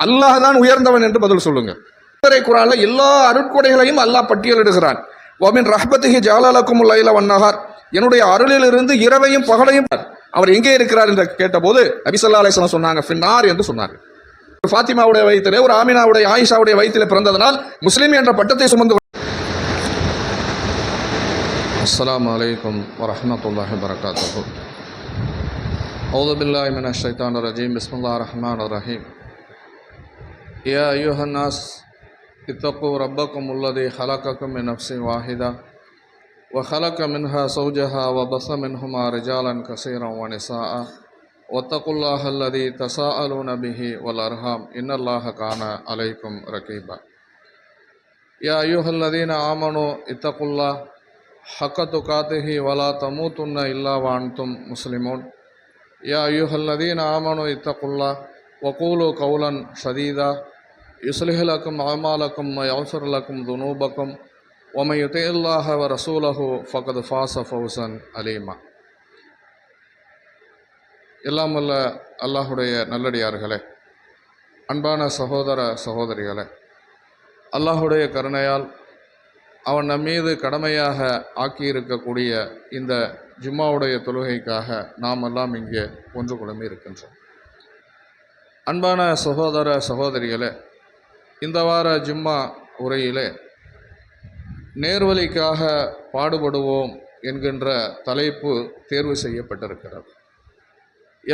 அல்லாஹ் தான் உயர்ந்தவன் என்று பதில் சொல்லுங்க. குர்ஆன்ல எல்லா அருட்கொடைகளையும் அல்லாஹ் பட்டியலிடுகிறான். வமின் ரஹ்பத்திஹி ஜஅலலகுமுல் லைல வன்னஹார், என்னுடைய அருளிலிருந்து இரவையும் பகலையும். அவர் எங்கே இருக்கிறார் என்று கேட்டபோது நபி ஸல்லல்லாஹு அலைஹி வஸல்லம் சொன்னாங்க ஃபின்னார் என்று சொன்னார்கள். ஃபாத்திமாவுடைய வயிற்றிலே, ஒரு ஆமினாவுடைய ஆயிஷாவுடைய வயிற்றிலே பிறந்ததனால் முஸ்லிம் என்ற பட்டத்தை சுமந்து. அஸ்ஸலாமு அலைக்கும் வரஹ்மத்துல்லாஹி வபரகாத்துஹு. அஊது பில்லாஹி மினஷ் ஷைத்தானிர் ரஜீம். பிஸ்மில்லாஹிர் ரஹ்மானிர் ரஹீம். யா அய்யுஹன் நாஸ் இத்தகு ரப்பக்கும் அல்லதி ஹலகக்கும் மின் நஃப்ஸின் வாஹிதா வ ஹலக மின்ஹா ஸௌஜஹா வ பஸ மின்ஹுமா ரிஜாலன் கஸீரன் வ நிஸாஅ வத்தகுல்லாஹ அல்லதி தஸாஅலூன பிஹி வல் அர்ஹாம் இன்னல்லாஹ கான அலைக்கும் ரகீபா. யா அய்யுஹல்லதீன ஆமனூ இத்தகுல்லாஹ ஹக்க துகாத்திஹி வலா தமூதுன்ன இல்லா வ அன்தும் முஸ்லிமூன். யா அய்யுஹல்லதீன ஆமனூ இத்தகுல்லாஹ வகூலு கௌலன் ஸதீதா யுஸ்லிஹ் லக்கும் அமாலக்கும் வ யக்ஃபிர் லக்கும் துனூபக்கும் வ மன் யுதிஇல்லாஹ வ ரசூலஹு ஃபக்கத் ஃபாஸ ஃபௌஸன் அலீமா. எல்லாம் வல்ல அல்லாஹுடைய நல்லடியார்களே, அன்பான சகோதர சகோதரிகளே, அல்லாஹுடைய கருணையால் அவன் நம்மீது கடமையாக ஆக்கியிருக்கக்கூடிய இந்த ஜும்மாவுடைய தொழுகைக்காக நாம் எல்லாம் இங்கே ஒன்று குழுமி இருக்கின்றோம். அன்பான சகோதர சகோதரிகளே, இந்த வார ஜும்மா உரையிலே நேர்வழிக்காக பாடுபடுவோம் என்கின்ற தலைப்பு தேர்வு செய்யப்பட்டிருக்கிறது.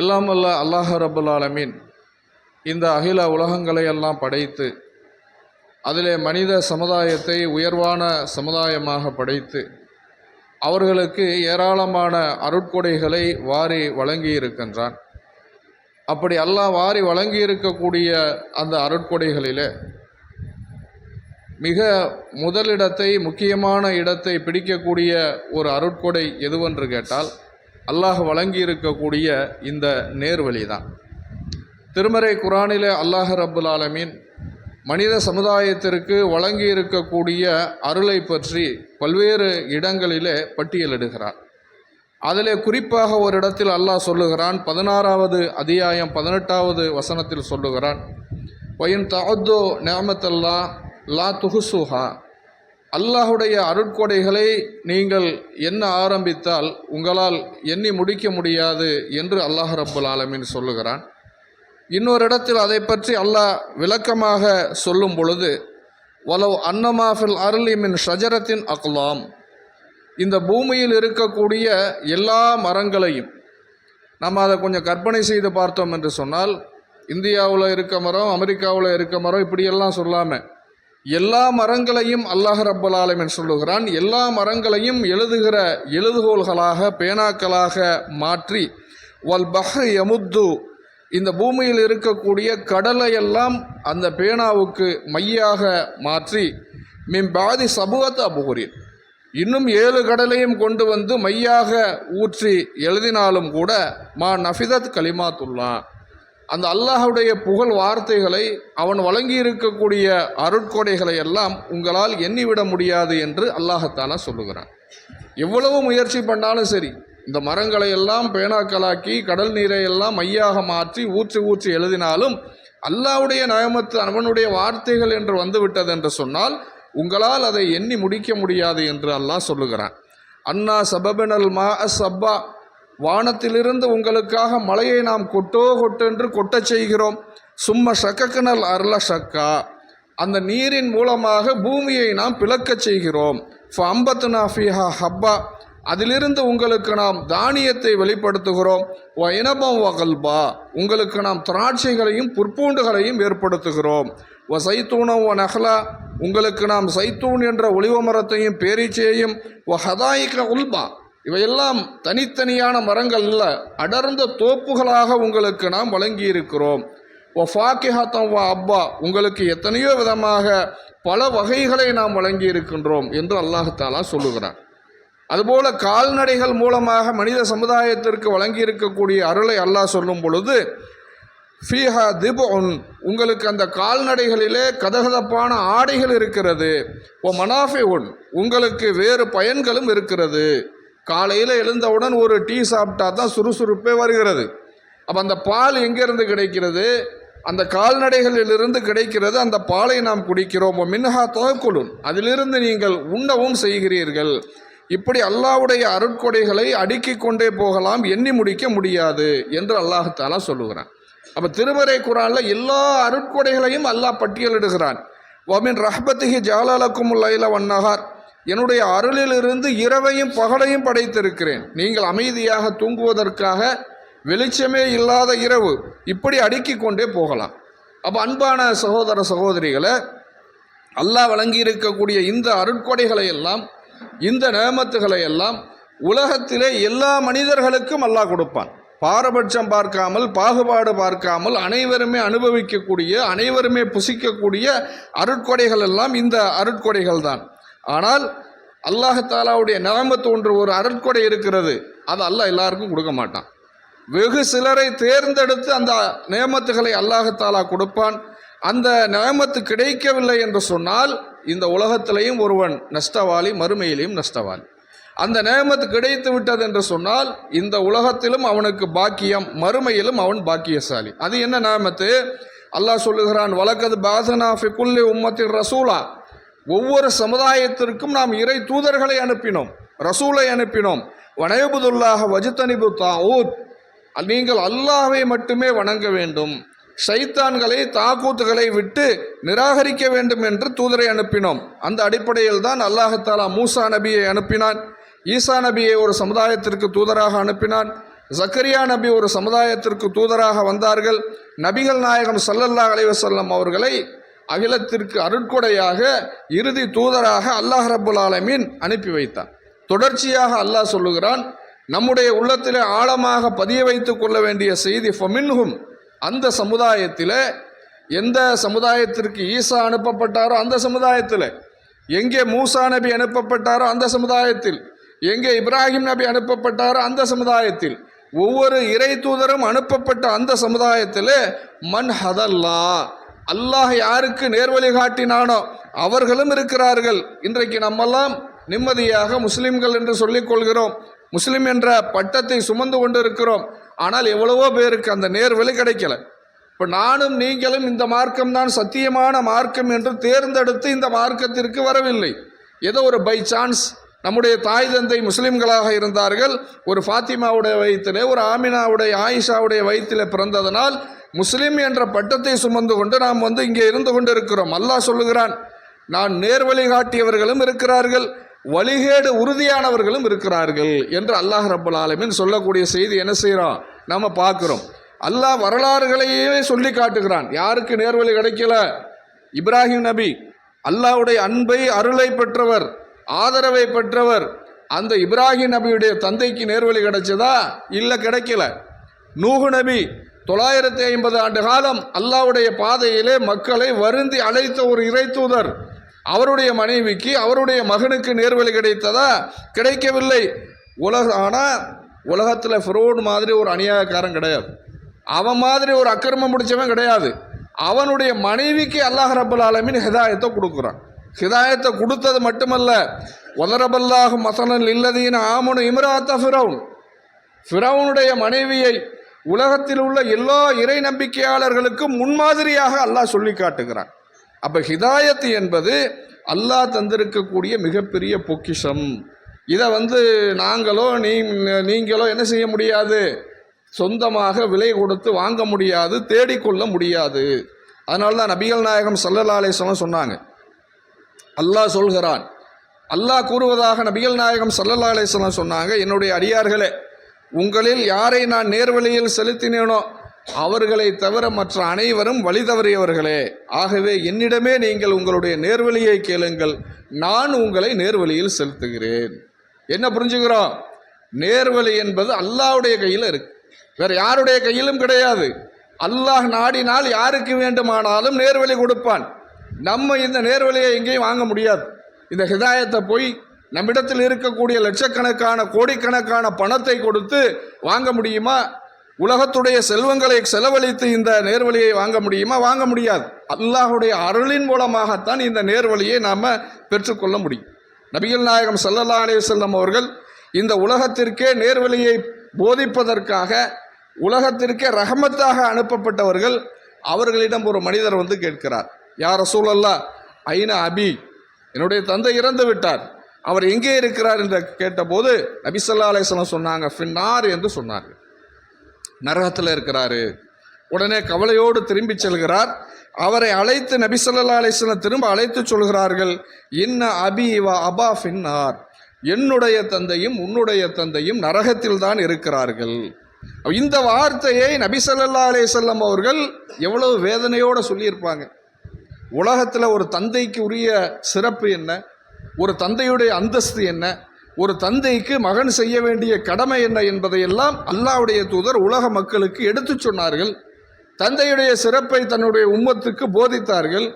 எல்லாம் வல்ல அல்லாஹ் ரப்புல் ஆலமீன் இந்த அகில உலகங்களை எல்லாம் படைத்து அதிலே மனித சமுதாயத்தை உயர்வான சமுதாயமாக படைத்து அவர்களுக்கு ஏராளமான அருட்கொடைகளை வாரி வழங்கி இருக்கின்றான். அப்படி அல்லாஹ் வாரி வழங்கி இருக்கக்கூடிய அந்த அருட்கொடைகளிலே மிக முதலிடத்தை, முக்கியமான இடத்தை பிடிக்கக்கூடிய ஒரு அருட்கொடை எதுவென்று கேட்டால் அல்லாஹ் வழங்கி இருக்கக்கூடிய இந்த நேர்வழி தான். திருமறை குர்ஆனிலே அல்லாஹ் ரப்புல் ஆலமீன் மனித சமுதாயத்திற்கு வழங்கி இருக்கக்கூடிய அருளை பற்றி பல்வேறு இடங்களிலே பட்டியலிடுகிறார். அதிலே குறிப்பாக ஒரு இடத்தில் அல்லாஹ் சொல்லுகிறான், 16வது அத்தியாயம் 18வது வசனத்தில் சொல்லுகிறான், வயின் தஅத்து நிஅமத்தல்லாஹ் லா துஹ்ஸுஹா, அல்லாஹுடைய அருட்கொடைகளை நீங்கள் எண்ண ஆரம்பித்தால் உங்களால் எண்ணி முடிக்க முடியாது என்று அல்லாஹ் ரப்புல் ஆலமீன் சொல்லுகிறான். இன்னொரு இடத்தில் அதை பற்றி அல்லாஹ் விளக்கமாக சொல்லும் பொழுது, வலவ் அன்னமா ஃபில் அர்லி மின் ஷஜரத்தின் அக்லாம், இந்த பூமியில் இருக்கக்கூடிய எல்லா மரங்களையும் நம்ம அதை கொஞ்சம் கற்பனை செய்து பார்த்தோம் என்று சொன்னால், இந்தியாவில் இருக்க மரம், அமெரிக்காவில் இருக்க மரம், இப்படியெல்லாம் சொல்லாமல் எல்லா மரங்களையும் அல்லாஹ் ரப்புல் ஆலமீன் சொல்லுகிறான். எல்லா மரங்களையும் எழுதுகிற எழுதுகோள்களாக, பேனாக்களாக மாற்றி, வல் பஹ்ர் யமுத்து, இந்த பூமியில் இருக்கக்கூடிய கடலையெல்லாம் அந்த பேனாவுக்கு மையாக மாற்றி, மிம்பாதி சபுவத் அபுகுரின், இன்னும் 7 கடலையும் கொண்டு வந்து மையாக ஊற்றி எழுதினாலும் கூட மா நஃபிதத் கலிமாத்துல்லா, அந்த அல்லாஹுடைய புகழ் வார்த்தைகளை, அவன் வழங்கி இருக்கக்கூடிய அருட்கொடைகளை எல்லாம் உங்களால் எண்ணிவிட முடியாது என்று அல்லாஹ்தாலா சொல்லுகிறான். எவ்வளவு முயற்சி பண்ணாலும் சரி, இந்த மரங்களை எல்லாம் பேனாக்களாக்கி கடல் நீரை எல்லாம் மையாக மாற்றி ஊற்றி எழுதினாலும் அல்லாஹ்வுடைய நியமத்து, அவனுடைய வார்த்தைகள் என்று வந்துவிட்டது என்று சொன்னால் உங்களால் அதை எண்ணி முடிக்க முடியாது என்று அல்லாஹ் சொல்லுகிறான். அன்னா சபபினல் மா சப்பா, வானத்திலிருந்து உங்களுக்காக மழையை நாம் கொட்டென்று கொட்டச் செய்கிறோம். சும்ம ஷக்கனல் அர்ல ஷக்கா, அந்த நீரின் மூலமாக பூமியை நாம் பிளக்கச் செய்கிறோம். ஃபஅம்பத்னா ஃபீஹா ஹப்பா, அதிலிருந்து உங்களுக்கு நாம் தானியத்தை வெளிப்படுத்துகிறோம். வ இனபம் வ கல்பா, உங்களுக்கு நாம் திராட்சைகளையும் புற்பூண்டுகளையும் ஏற்படுத்துகிறோம். வ சைத்தூனம் வ நஹ்லா, உங்களுக்கு நாம் சைத்தூன் என்ற ஒலிவ மரத்தையும் பேரீச்சையையும், வ ஹதாயிக உல்பா, இவையெல்லாம் தனித்தனியான மரங்கள் அல்ல, அடர்ந்த தோப்புகளாக உங்களுக்கு நாம் வழங்கி இருக்கிறோம். வ ஃபாக்கிஹத்தம் வ அப்பா, உங்களுக்கு எத்தனையோ விதமாக பல வகைகளை நாம் வழங்கி இருக்கின்றோம் என்று அல்லாஹ் தஆலா சொல்லுகிறார். அதுபோல கால்நடைகள் மூலமாக மனித சமுதாயத்திற்கு வழங்கி இருக்கக்கூடிய அருளை அல்லாஹ் சொல்லும் பொழுது, ஃபீஹா திபுன், உங்களுக்கு அந்த கால்நடைகளிலே கதகதப்பான ஆடைகள் இருக்கிறது. ஓ மனாஃபிஉன், உங்களுக்கு வேறு பயன்களும் இருக்கிறது. காலையில் எழுந்தவுடன் ஒரு டீ சாப்பிட்டா தான் சுறுசுறுப்பே வருகிறது. அப்போ அந்த பால் எங்கேருந்து கிடைக்கிறது? அந்த கால்நடைகளிலிருந்து கிடைக்கிறது, அந்த பாலை நாம் குடிக்கிறோம். மின்ஹா தோக்குலுன், அதிலிருந்து நீங்கள் உண்ணவும் செய்கிறீர்கள். இப்படி அல்லாஹ்வுடைய அருட்கொடைகளை அடுக்கிக் கொண்டே போகலாம், எண்ணி முடிக்க முடியாது என்று அல்லாஹ் தஆலா சொல்லுகிறான். அப்போ திருமறை குர்ஆனில் எல்லா அருட்கொடைகளையும் அல்லாஹ் பட்டியலிடுகிறான். வமின் ரஹ்பத்திஹி ஜஅலலக்குமுல் லைல வன்னஹார், என்னுடைய அருளிலிருந்து இரவையும் பகலையும் படைத்திருக்கிறேன். நீங்கள் அமைதியாக தூங்குவதற்காக வெளிச்சமே இல்லாத இரவு, இப்படி அடுக்கிக் கொண்டே போகலாம். அப்போ அன்பான சகோதர சகோதரிகளை, அல்லாஹ் வழங்கி இருக்கக்கூடிய இந்த அருட்கொடைகளை எல்லாம், இந்த நேமத்துகளை எல்லாம் உலகத்திலே எல்லா மனிதர்களுக்கும் அல்லாஹ் கொடுப்பான். பாரபட்சம் பார்க்காமல், பாகுபாடு பார்க்காமல் அனைவருமே அனுபவிக்கக்கூடிய, அனைவருமே புசிக்கக்கூடிய அருட்கொடைகள் எல்லாம் இந்த அருட்கொடைகள் தான். ஆனால் அல்லாஹ் தஆலாவுடைய நேமத்து ஒன்று, ஒரு அருட்கொடை இருக்கிறது, அது அல்லாஹ் எல்லாருக்கும் கொடுக்க மாட்டான். வெகு சிலரை தேர்ந்தெடுத்து அந்த நேமத்துகளை அல்லாஹ் தஆலா கொடுப்பான். அந்த நேமத்து கிடைக்கவில்லை என்று சொன்னால் இந்த உலகத்திலையும் ஒருவன் நஷ்டவாளி, மறுமையிலையும் நஷ்டவாளி. அந்த நேமத்து கிடைத்து விட்டது என்று சொன்னால் இந்த உலகத்திலும் அவனுக்கு பாக்கியம், மறுமையிலும் அவன் பாக்கியசாலி. அது என்ன நேமத்து? அல்லாஹ் சொல்லுகிறான், வலக்கது பாஸனா ஃபி குல்லி உம்மத்தின் ரசூலா, ஒவ்வொரு சமுதாயத்திற்கும் நாம் இறை தூதர்களை அனுப்பினோம், ரசூலை அனுப்பினோம். வனயபுதுல்லாஹ வஜ்தனிபு தாஊத், நீங்கள் அல்லாஹ்வை மட்டுமே வணங்க வேண்டும், ஷைத்தான்களை, தாக்கூத்துகளை விட்டு நிராகரிக்க வேண்டும் என்று தூதரை அனுப்பினோம். அந்த அடிப்படையில் தான் அல்லாஹ் தஆலா மூசா நபியை அனுப்பினான், ஈசா நபியை ஒரு சமுதாயத்திற்கு தூதராக அனுப்பினான், ஜக்கரியா நபி ஒரு சமுதாயத்திற்கு தூதராக வந்தார்கள். நபிகள் நாயகம் ஸல்லல்லாஹு அலைஹி வஸல்லம் அவர்களை அகிலத்திற்கு அருட்கொடையாக, இறுதி தூதராக அல்லாஹ் ரப்புல் ஆலமீன் அனுப்பி வைத்தான். தொடர்ச்சியாக அல்லாஹ் சொல்லுகிறான், நம்முடைய உள்ளத்தில் ஆழமாக பதிய வைத்து கொள்ள வேண்டிய செய்தி, ஃபமின்ஹும், அந்த சமுதாயத்தில், எந்த சமுதாயத்திற்கு ஈசா அனுப்பப்பட்டாரோ அந்த சமுதாயத்தில், எங்கே மூசா நபி அனுப்பப்பட்டாரோ அந்த சமுதாயத்தில், எங்கே இப்ராஹிம் நபி அனுப்பப்பட்டாரோ அந்த சமுதாயத்தில், ஒவ்வொரு இறை தூதரும் அனுப்பப்பட்ட அந்த சமுதாயத்தில் மன் ஹதல்லா, அல்லாஹ் யாருக்கு நேர்வழி காட்டினானோ அவர்களும் இருக்கிறார்கள். இன்றைக்கு நம்மெல்லாம் நிம்மதியாக முஸ்லிம்கள் என்று சொல்லிக் கொள்கிறோம், முஸ்லிம் என்ற பட்டத்தை சுமந்து கொண்டு இருக்கிறோம். ஆனால் எவ்வளவோ பேருக்கு அந்த நேர்வழி கிடைக்கல. இப்போ நானும் நீங்களும் இந்த மார்க்கம் தான் சத்தியமான மார்க்கம் என்று தேர்ந்தெடுத்து இந்த மார்க்கத்திற்கு வரவில்லை. ஏதோ ஒரு பை சான்ஸ் நம்முடைய தாய் தந்தை முஸ்லிம்களாக இருந்தார்கள், ஒரு ஃபாத்திமாவுடைய வயிற்றிலே, ஒரு ஆமினாவுடைய, ஆயிஷாவுடைய வயிற்றிலே பிறந்ததனால் முஸ்லிம் என்ற பட்டத்தை சுமந்து கொண்டு நாம் இங்கே இருந்து கொண்டு இருக்கிறோம். அல்லாஹ் சொல்லுகிறான், நான் நேர்வழி காட்டியவர்களும் இருக்கிறார்கள், வழிகேடு உறுதியானவர்களும் இருக்கிறார்கள் என்று அல்லாஹ் ரப்புல் ஆலமீன் சொல்லக்கூடிய செய்தி என்ன செய்கிறோம், நம்ம பார்க்குறோம். அல்லாஹ் வரலாறுகளையே சொல்லி காட்டுகிறான். யாருக்கு நேர்வழி கிடைக்கல? இப்ராஹிம் நபி அல்லாஹ்வுடைய அன்பை, அருளை பெற்றவர், ஆதரவை பெற்றவர். அந்த இப்ராஹிம் நபியுடைய தந்தைக்கு நேர்வழி கிடைச்சதா? இல்லை, கிடைக்கல. நூஹ் நபி 950 ஆண்டு காலம் அல்லாஹ்வுடைய பாதையிலே மக்களை வருந்தி அழைத்த ஒரு இறை தூதர். அவருடைய மனைவிக்கு, அவருடைய மகனுக்கு நேர்வழி கிடைத்ததா? கிடைக்கவில்லை. ஆனால் உலகத்தில் ஃபிரௌன் மாதிரி ஒரு அநியாயக்காரன் கிடையாது, அவன் மாதிரி ஒரு அக்கிரமம் முடிச்சவன் கிடையாது. அவனுடைய மனைவிக்கு அல்லாஹ் ரப்புல் ஆலமீன் ஹிதாயத்தை கொடுக்குறான். ஹிதாயத்தை கொடுத்தது மட்டுமல்ல, வதரபல்லாஹு மஸலன் லில்லதீன ஆமனு இம்ராத்த ஃபிரௌன், ஃபிரௌனுடைய மனைவியை உலகத்தில் உள்ள எல்லா இறை நம்பிக்கையாளர்களுக்கும் முன்மாதிரியாக அல்லாஹ் சொல்லி காட்டுகிறான். அப்போ ஹிதாயத்து என்பது அல்லாஹ் தந்திருக்கக்கூடிய மிகப்பெரிய பொக்கிஷம். இதை நாங்களோ நீங்களோ என்ன செய்ய முடியாது, சொந்தமாக விலை கொடுத்து வாங்க முடியாது, தேடிக்கொள்ள முடியாது. அதனால தான் நபிகள் நாயகம் ஸல்லல்லாஹு அலைஹி வஸல்லம் சொன்னாங்க, அல்லாஹ் சொல்கிறான், அல்லாஹ் கூறுவதாக நபிகள் நாயகம் ஸல்லல்லாஹு அலைஹி வஸல்லம் சொன்னாங்க, என்னுடைய அடியார்களே, உங்களில் யாரை நான் நேர்வழியில் செலுத்தினேனோ அவர்களை தவிர மற்ற அனைவரும் வழி தவறியவர்களே. ஆகவே என்னிடமே நீங்கள் உங்களுடைய நேர்வழியை கேளுங்கள், நான் உங்களை நேர்வழியில் செலுத்துகிறேன். என்ன புரிஞ்சுக்கிறோம்? நேர்வழி என்பது அல்லாஹ்வுடைய கையில் இருக்கு, வேற யாருடைய கையிலும் கிடையாது. அல்லாஹ் நாடினால் யாருக்கு வேண்டுமானாலும் நேர்வழி கொடுப்பான். நம்ம இந்த நேர்வழியை எங்கேயும் வாங்க முடியாது. இந்த ஹிதாயத்தை போய் நம்மிடத்தில் இருக்கக்கூடிய லட்சக்கணக்கான, கோடிக்கணக்கான பணத்தை கொடுத்து வாங்க முடியுமா? உலகத்துடைய செல்வங்களை செலவழித்து இந்த நேர்வழியை வாங்க முடியுமா? வாங்க முடியாது. அல்லாஹ்வுடைய அருளின் மூலமாகத்தான் இந்த நேர்வழியை நாம் பெற்றுக்கொள்ள முடியும். நபிகள் நாயகம் ஸல்லல்லாஹு அலைஹி வஸல்லம் அவர்கள் இந்த உலகத்திற்கே நேர்வழியை போதிப்பதற்காக, உலகத்திற்கே ரஹமத்தாக அனுப்பப்பட்டவர்கள். அவர்களிடம் ஒரு மனிதர் வந்து கேட்கிறார், யா ரசூலல்லாஹ் ஐன அபி, என்னுடைய தந்தை இறந்து விட்டார், அவர் எங்கே இருக்கிறார் என்று கேட்டபோது நபி ஸல்லல்லாஹு அலைஹி வஸல்லம் சொன்னாங்க, ஃபின்னார் என்று சொன்னார்கள், நரகத்தில் இருக்கிறாரு. உடனே கவலையோடு திரும்பி செல்கிறார். அவரை அழைத்து நபி ஸல்லல்லாஹு அலைஹி வஸல்லம் திரும்ப அழைத்து சொல்கிறார்கள், இன்ன அபி வ அபா ஃபின்னார், என்னுடைய தந்தையும் உன்னுடைய தந்தையும் நரகத்தில் தான் இருக்கிறார்கள். இந்த வார்த்தையை நபி ஸல்லல்லாஹு அலைஹி வஸல்லம் அவர்கள் எவ்வளவு வேதனையோடு சொல்லியிருப்பாங்க. உலகத்தில் ஒரு தந்தைக்கு உரிய சிறப்பு என்ன, ஒரு தந்தையுடைய அந்தஸ்து என்ன, ஒரு தந்தைக்கு மகன் செய்ய வேண்டிய கடமை என்ன என்பதையெல்லாம் அல்லாஹ்வுடைய தூதர் உலக மக்களுக்கு எடுத்து சொன்னார்கள். தந்தையுடைய சிறப்பை தன்னுடைய உம்மத்துக்கு போதித்தார்கள்.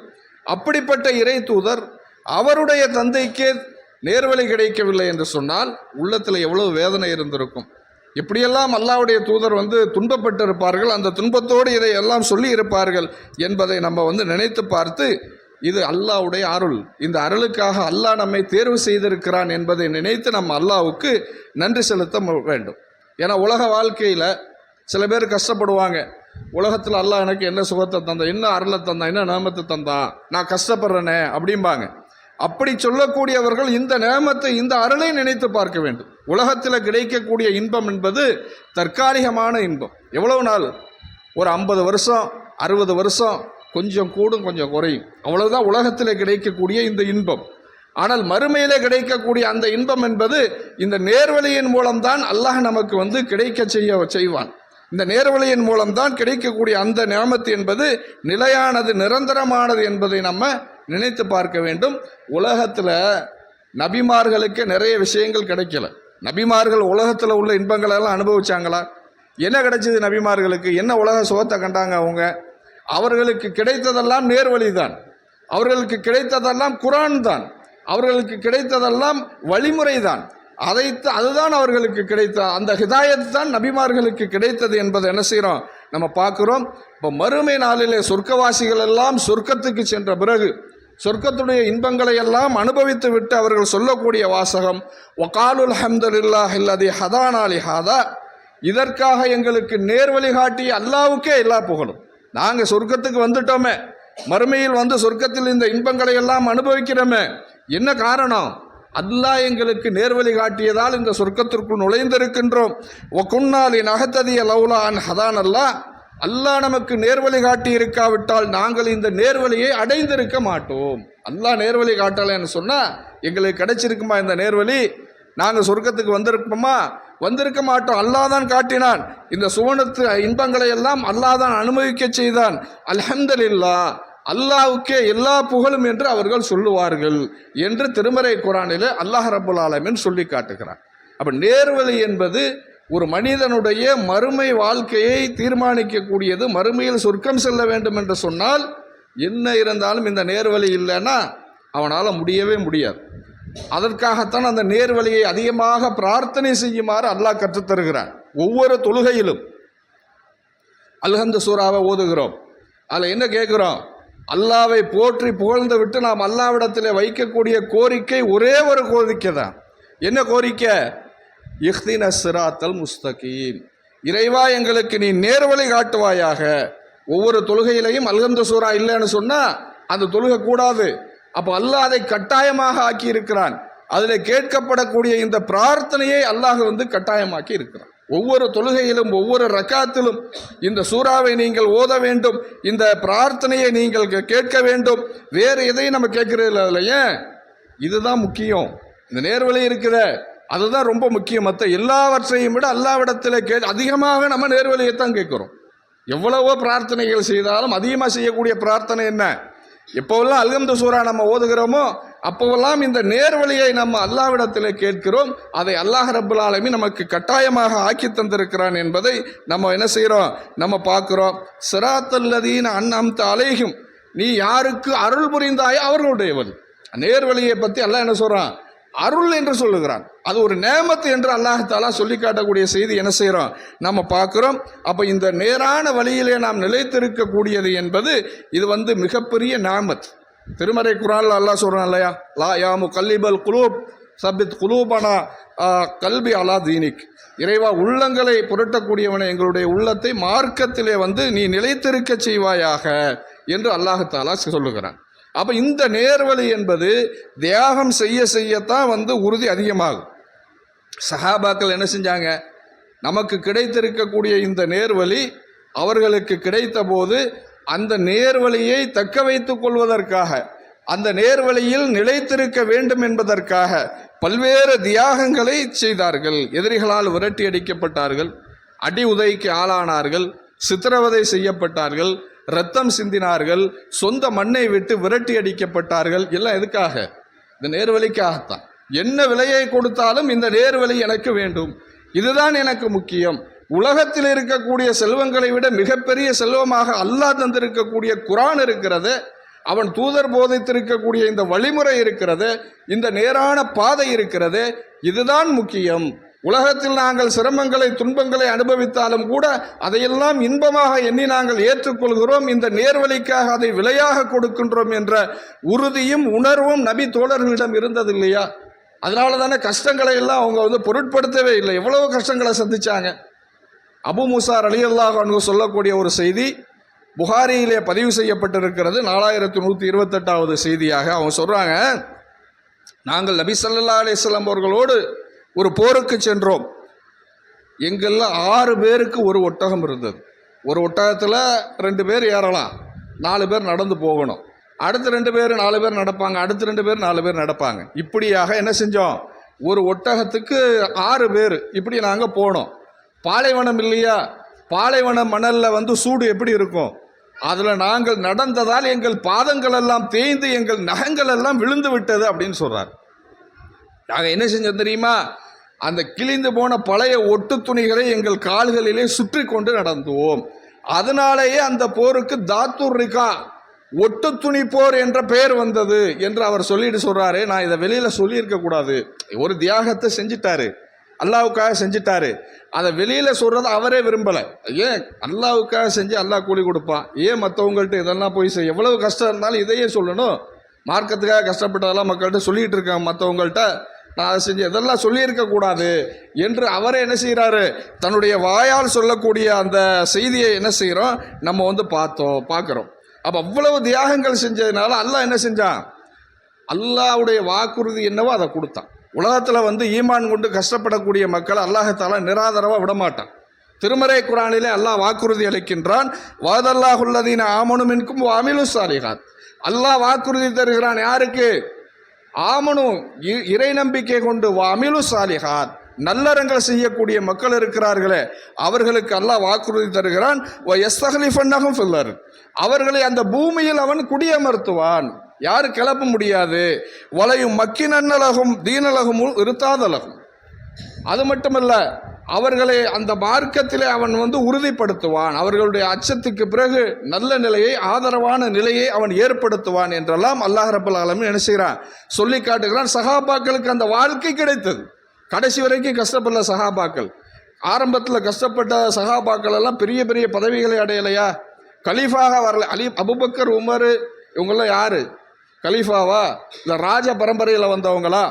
அப்படிப்பட்ட இறை தூதர் அவருடைய தந்தைக்கே நேர்வழி கிடைக்கவில்லை என்று சொன்னால் உள்ளத்தில் எவ்வளவு வேதனை இருந்திருக்கும். எப்படியெல்லாம் அல்லாஹ்வுடைய தூதர் வந்து துன்பப்பட்டிருப்பார்கள், அந்த துன்பத்தோடு இதை எல்லாம் சொல்லி இருப்பார்கள் என்பதை நம்ம நினைத்து பார்த்து, இது அல்லாஹ்வுடைய அருள், இந்த அருளுக்காக அல்லாஹ் நம்மை தேர்வு செய்திருக்கிறான் என்பதை நினைத்து நம்ம அல்லாஹ்வுக்கு நன்றி செலுத்த வேண்டும். ஏன்னா உலக வாழ்க்கையில் சில பேர் கஷ்டப்படுவாங்க, உலகத்தில் அல்லாஹ் எனக்கு என்ன சுகத்தை தந்தான், என்ன அருளை தந்தான், என்ன நேமத்தை தந்தான், நான் கஷ்டப்படுறேனே அப்படிம்பாங்க. அப்படி சொல்லக்கூடியவர்கள் இந்த நேமத்தை, இந்த அருளை நினைத்து பார்க்க வேண்டும். உலகத்தில் கிடைக்கக்கூடிய இன்பம் என்பது தற்காலிகமான இன்பம். எவ்வளவு நாள்? ஒரு 50 வருஷம் 60 வருஷம், கொஞ்சம் கூடும் கொஞ்சம் குறையும், அவ்வளவுதான் உலகத்தில் கிடைக்கக்கூடிய இந்த இன்பம். ஆனால் மறுமையிலே கிடைக்கக்கூடிய அந்த இன்பம் என்பது இந்த நேர்வழியின் மூலம்தான் அல்லாஹ் நமக்கு கிடைக்க செய்வான். இந்த நேர்வழியின் மூலம்தான் கிடைக்கக்கூடிய அந்த நியாமத்து என்பது நிலையானது, நிரந்தரமானது என்பதை நம்ம நினைத்து பார்க்க வேண்டும். உலகத்தில் நபிமார்களுக்கு நிறைய விஷயங்கள் கிடைக்கல. நபிமார்கள் உலகத்தில் உள்ள இன்பங்களெல்லாம் அனுபவிச்சாங்களா? என்ன கிடைச்சது நபிமார்களுக்கு? என்ன உலக சுகத்தை கண்டாங்க அவங்க? அவர்களுக்கு கிடைத்ததெல்லாம் நேர்வழி தான், அவர்களுக்கு கிடைத்ததெல்லாம் குர்ஆன் தான், அவர்களுக்கு கிடைத்ததெல்லாம் வழிமுறை தான். அதுதான் அவர்களுக்கு கிடைத்த அந்த ஹிதாயத் தான் நபிமார்களுக்கு கிடைத்தது என்பதை என்ன செய்கிறோம், நம்ம பார்க்குறோம். இப்போ மறுமை நாளிலே சொர்க்கவாசிகள் எல்லாம் சொர்க்கத்துக்கு சென்ற பிறகு சொர்க்கத்துடைய இன்பங்களை எல்லாம் அனுபவித்து விட்டு அவர்கள் சொல்லக்கூடிய வாசகம், வகாலுல் ஹம்துலில்லாஹி அல்லதி ஹதானா லிஹாதா, இதற்காக எங்களுக்கு நேர்வழி காட்டிய அல்லாஹ்வுக்கே எல்லா புகழும். நாங்கள் சொர்க்கத்துக்கு வந்துட்டோமே, மறுமையில் சொர்க்கத்தில் இந்த இன்பங்களை எல்லாம் அனுபவிக்கிறோமே, என்ன காரணம்? அல்லாஹ் எங்களுக்கு நேர்வழி காட்டியதால் இந்த சொர்க்கத்திற்குள் நுழைந்திருக்கின்றோம். ஒக்குன்னாலி நகத்ததிய லவுலா அன் ஹதான் அல்லாஹ் நமக்கு நேர்வழி காட்டி இருக்காவிட்டால் நாங்கள் இந்த நேர்வழியை அடைந்திருக்க மாட்டோம். அல்லாஹ் நேர்வழி காட்டலைன்னு சொன்னால் எங்களுக்கு கிடைச்சிருக்குமா இந்த நேர்வழி? நாங்கள் சொர்க்கத்துக்கு வந்திருப்போமா? வந்திருக்க மாட்டோம். அல்லாஹ் தான் காட்டினான். இந்த சுவனத்து இன்பங்களை எல்லாம் அல்லாஹ் தான் அனுபவிக்க செய்தான். அல்ஹம்துலில்லாஹ், அல்லாஹ்வுக்கே எல்லா புகழும் என்று அவர்கள் சொல்லுவார்கள் என்று திருமறை குர்ஆனில் அல்லாஹ் ரப்புல் ஆலமீன் சொல்லி காட்டுகிறார். அப்போ நேர்வழி என்பது ஒரு மனிதனுடைய மறுமை வாழ்க்கையை தீர்மானிக்கக்கூடியது. மறுமையில் சொர்க்கம் செல்ல வேண்டும் என்று சொன்னால் என்ன இருந்தாலும் இந்த நேர்வழி இல்லைன்னா அவனால் முடியவே முடியாது. அதற்காகத்தான் அந்த நேர்வழியை அதிகமாக பிரார்த்தனை செய்யுமாறு அல்லாஹ் கற்றுத்தருகிறான். ஒவ்வொரு தொழுகையிலும் அல்ஹம்து சூராவை ஓதுகிறோம். அதில் என்ன கேட்குறோம்? அல்லாவை போற்றி புகழ்ந்து விட்டு நாம் அல்லாவிடத்தில் வைக்கக்கூடிய கோரிக்கை ஒரே ஒரு கோரிக்கை தான். என்ன கோரிக்கை? இஹ்தின சிராத்தல் முஸ்தகீம், இறைவா எங்களுக்கு நீ நேர்வழி காட்டுவாயாக. ஒவ்வொரு தொழுகையிலையும் அல்ஹம்து சூரா இல்லைன்னு சொன்னால் அந்த தொழுகை கூடாது. அப்போ அல்லாஹ் அதை கட்டாயமாக ஆக்கி இருக்கிறான். அதில் கேட்கப்படக்கூடிய இந்த பிரார்த்தனையை அல்லாஹ் கட்டாயமாக்கி இருக்கிறான். ஒவ்வொரு தொழுகையிலும் ஒவ்வொரு ரக்காத்திலும் இந்த சூறாவை நீங்கள் ஓத வேண்டும், இந்த பிரார்த்தனையை நீங்கள் கேட்க வேண்டும். வேறு எதையும் நம்ம கேட்கறது இல்லையே, இதுதான் முக்கியம். இந்த நேர்வழி இருக்கிற அதுதான் ரொம்ப முக்கியம். மற்ற எல்லாவற்றையும் விட அல்லாவிடத்தில் அதிகமாக நம்ம நேர்வழியைத்தான் கேட்குறோம். எவ்வளவோ பிரார்த்தனைகள் செய்தாலும் அதிகமாக செய்யக்கூடிய பிரார்த்தனை என்ன? எப்போவெல்லாம் அல்ஹம்து சூரா நம்ம ஓதுகிறோமோ அப்போவெல்லாம் இந்த நேர்வழியை நம்ம அல்லாஹ்விடத்தில் கேட்கிறோம். அதை அல்லாஹ் ரப்புல் ஆலமீன் நமக்கு கட்டாயமாக ஆக்கி தந்திருக்கிறான் என்பதை நம்ம என்ன செய்கிறோம், நம்ம பார்க்குறோம். சிராத்தல்லதீன அன்அம்த அலைஹிம், நீ யாருக்கு அருள் புரிந்தாயோ அவர்களுடையவன். நேர்வழியை பற்றி அல்லாஹ் என்ன சொல்கிறான்? அருள் என்று சொல்லுகிறான். அது ஒரு நேமத்து என்று அல்லாஹ் தஆலா சொல்லி காட்டக்கூடிய செய்தி என்ன செய்கிறோம், நம்ம பார்க்குறோம். அப்போ இந்த நேரான வழியிலே நாம் நிலைத்திருக்கக்கூடியது என்பது இது மிகப்பெரிய நேமத். திருமறை குர்ஆனில் அல்லாஹ் சொல்கிறான் இல்லையா, லா யா முகல்லிபல் குலூப் சபித் குலூபனா கல்பி அலா தீனிக், இறைவா உள்ளங்களை புரட்டக்கூடியவனை எங்களுடைய உள்ளத்தை மார்க்கத்திலே வந்து நீ நிலைத்திருக்க செய்வாயாக என்று அல்லாஹ் தஆலா சொல்லுகிறான். அப்போ இந்த நேர்வழி என்பது தியாகம் செய்ய செய்யத்தான் வந்து உறுதி அதிகமாகும். சஹாபாக்கள் என்ன செஞ்சாங்க? நமக்கு கிடைத்திருக்கக்கூடிய இந்த நேர்வழி அவர்களுக்கு கிடைத்த போது அந்த நேர்வழியை தக்க வைத்துக் கொள்வதற்காக, அந்த நேர்வழியில் நிலைத்திருக்க வேண்டும் என்பதற்காக பல்வேறு தியாகங்களை செய்தார்கள். எதிரிகளால் விரட்டி அடிக்கப்பட்டார்கள், அடி உதைக்கு ஆளானார்கள், சித்திரவதை செய்யப்பட்டார்கள், இரத்தம் சிந்தினார்கள், சொந்த மண்ணை விட்டு விரட்டி அடிக்கப்பட்டார்கள். எல்லாம் எதுக்காக? இந்த நேர்வழிக்காகத்தான். என்ன விலையை கொடுத்தாலும் இந்த நேர்வழி எனக்கு வேண்டும், இதுதான் எனக்கு முக்கியம். உலகத்தில் இருக்கக்கூடிய செல்வங்களை விட மிகப்பெரிய செல்வமாக அல்லாஹ் தந்திருக்கக்கூடிய குர்ஆன் இருக்கிறது, அவன் தூதர் போதித்திருக்கக்கூடிய இந்த வழிமுறை இருக்கிறது, இந்த நேரான பாதை இருக்கிறது, இதுதான் முக்கியம். உலகத்தில் நாங்கள் சிரமங்களை துன்பங்களை அனுபவித்தாலும் கூட அதையெல்லாம் இன்பமாக எண்ணி நாங்கள் ஏற்றுக்கொள்கிறோம், இந்த நேர்வழிக்காக அதை விலையாக கொடுக்கின்றோம் என்ற உறுதியும் உணர்வும் நபி தோழர்களிடம் இருந்தது இல்லையா? அதனால தானே கஷ்டங்களை எல்லாம் அவங்க வந்து பொருட்படுத்தவே இல்லை. எவ்வளவு கஷ்டங்களை சந்திச்சாங்க. அபு மூசா ரலியல்லாஹு அன்ஹு சொல்லக்கூடிய ஒரு செய்தி புகாரியிலே பதிவு செய்யப்பட்டிருக்கிறது, 4128வது செய்தியாக. அவங்க சொல்றாங்க, நாங்கள் நபி ஸல்லல்லாஹு அலைஹி வஸல்லம் அவர்களோடு ஒரு போருக்கு சென்றோம். எங்களில் 6 பேருக்கு ஒரு ஒட்டகம் இருந்தது. ஒரு ஒட்டகத்தில் 2 பேர் ஏறலாம், 4 பேர் நடந்து போகணும். அடுத்த 2 பேர் 4 பேர் நடப்பாங்க, அடுத்த 2 பேர் 4 பேர் நடப்பாங்க. இப்படியாக என்ன செஞ்சோம்? ஒரு ஒட்டகத்துக்கு 6 பேர் இப்படி நாங்கள் போனோம். பாலைவனம் இல்லையா? பாலைவன மணலில் வந்து சூடு எப்படி இருக்கும்? அதில் நாங்கள் நடந்ததால் எங்கள் பாதங்கள் எல்லாம் தேய்ந்து எங்கள் நகங்கள் எல்லாம் விழுந்து விட்டது அப்படின்னு சொல்கிறார். நாங்கள் என்ன செஞ்சோம் தெரியுமா? அந்த கிழிந்து போன பழைய ஒட்டு துணிகளை எங்கள் கால்களிலே சுற்றி கொண்டு நடந்துவோம். அதனாலேயே அந்த போருக்கு தாத்துர் ரிகா, ஒட்டு துணி போர் என்ற பெயர் வந்தது என்று அவர் சொல்லிட்டு சொல்றாரு. நான் இதை வெளியில சொல்லியிருக்க கூடாது. ஒரு தியாகத்தை செஞ்சிட்டாரு, அல்லாவுக்காக செஞ்சிட்டாரு, அதை வெளியில சொல்றது அவரே விரும்பல. ஏன்? அல்லாவுக்காக செஞ்சு அல்லாஹ் கூலி கொடுப்பான். ஏன் மற்றவங்கள்ட்ட இதெல்லாம் போய் செய்ய? எவ்வளவு கஷ்டம் இருந்தாலும் இதையே சொல்லணும். மார்க்கத்துக்காக கஷ்டப்பட்டதெல்லாம் மக்கள்கிட்ட சொல்லிட்டு இருக்காங்க, மற்றவங்கள்ட்ட நான் அதை செஞ்சு இதெல்லாம் சொல்லியிருக்க கூடாது என்று அவரே என்ன செய்கிறாரு? தன்னுடைய வாயால் சொல்லக்கூடிய அந்த செய்தியை என்ன செய்கிறோம்? நம்ம வந்து பார்க்குறோம். அப்போ அவ்வளவு தியாகங்கள் செஞ்சதுனால அல்லாஹ் என்ன செஞ்சான்? அல்லாஹ்வுடைய வாக்குறுதி என்னவோ அதை கொடுத்தான். உலகத்தில் வந்து ஈமான் கொண்டு கஷ்டப்படக்கூடிய மக்கள் அல்லாஹ் தஆலா நிராதரவாக விடமாட்டான். திருமறை குர்ஆனிலே அல்லாஹ் வாக்குறுதி அளிக்கின்றான், வஅதல்லாஹுல்லதீன ஆமனு மின்கும் வஅமிலு ஸாலிஹாத். அல்லாஹ் வாக்குறுதி தருகிறான் யாருக்கு? ஆமனு, இறை நம்பிக்கை கொண்டு, வஅமிலு ஸாலிஹாத், நல்லறங்கள் செய்யக்கூடிய மக்கள் இருக்கிறார்களே அவர்களுக்கு அல்லாஹ் வாக்குறுதி தருகிறான், வயஸ்தக்லிஃபன்னஹும் ஃபில் அர்த், அவர்களை அந்த பூமியில் அவன் குடியமர்த்துவான், யாரும் கிளப்ப முடியாது. வலையும் மக்கினன்னலகும் தீனலகும் இருத்தாதலகும். அது மட்டுமல்ல, அவர்களை அந்த மார்க்கத்திலே அவன் வந்து உறுதிப்படுத்துவான், அவர்களுடைய அச்சத்துக்கு பிறகு நல்ல நிலையை, ஆதரவான நிலையை அவன் ஏற்படுத்துவான் என்றெல்லாம் அல்லாஹ் ரப்பல் ஆலமீன் என்ன செய்கிறான்? சொல்லி காட்டுகிறான். சஹாபாக்களுக்கு அந்த வாழ்க்கை கிடைத்தது. கடைசி வரைக்கும் கஷ்டப்படல சஹாபாக்கள். ஆரம்பத்தில் கஷ்டப்பட்ட சஹாபாக்கள் எல்லாம் பெரிய பெரிய பதவிகளை அடையலையா? கலீஃபாக வரல. அபூபக்கர், உமர், இவங்கெல்லாம் யாரு? கலீஃபாவா? இல்லை ராஜ பரம்பரையில் வந்தவங்களா?